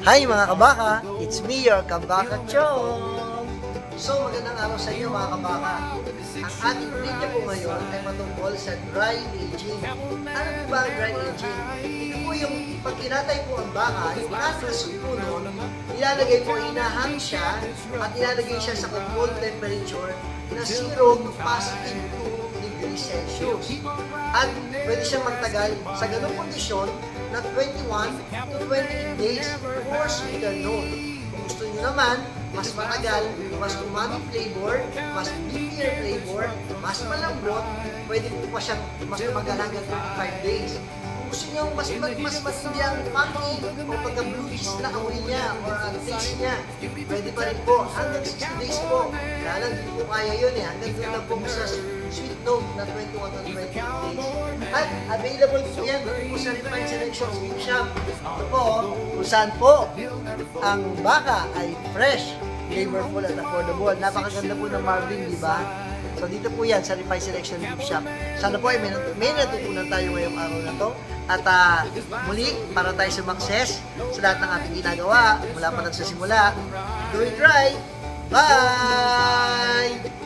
Hi mga kabaka! It's me, your Kabaka Chong! So magandang araw sa inyo mga kabaka. Ang ating video po ngayon ay matungkol sa dry aging. Ano po ba ang dry aging? Ito po yung pag kinatay po ang baka, yung kakasupo nun, ilalagay po, hinahang siya at ilalagay siya sa controlled temperature na 0 to positive 2 degrees Celsius. At pwede siyang magtagal sa ganung kondisyon na 21 to 28 days for sweeter note. Kung gusto niyo naman, mas matagal, mas umami flavor, mas beefier flavor, mas malambot, pwede po pa siyang mas tumagal hanggang 25 days. Kung gusto niyo mas matindi ang funky o pagka-bluish na amoy niya or ang taste niya, pwede pa rin po hanggang 60 days po. Kaya lang, hindi po kaya yun hanggang doon lang po sa sweet note na 21 to 28 days. At available po yan po sa Refined Selections Beef Shop. Ito po, kung saan po ang baka ay fresh, flavorful at affordable. Napakaganda po ng Marvin, di ba? So dito po yan sa Refined Selection Beef Shop. Sana po ay may natutunan tayo ngayong araw na to. At muli, para tayo sumakses sa lahat ng ating ginagawa, mula pa nagsasimula, do it right! Bye!